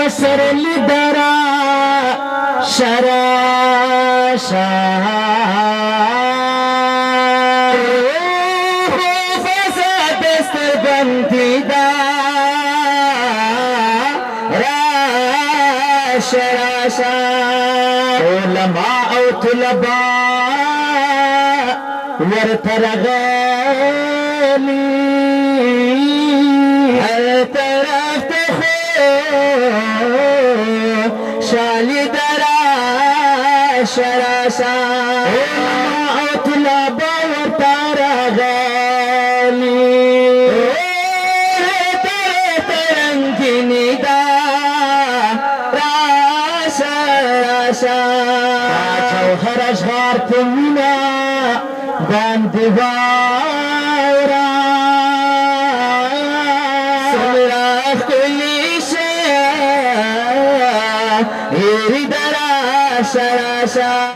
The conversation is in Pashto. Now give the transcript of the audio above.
سرلی درا شراشا فساد استرگنتی دا راشا علماء او طلباء ورترغلی هر طرف تخو شالی درا شراشا علماء او طلباء ورترغلی ترنگینی دا راشا جوهر اشغار پمینا باندې واورا سمرا کلی شه هری درا شراشا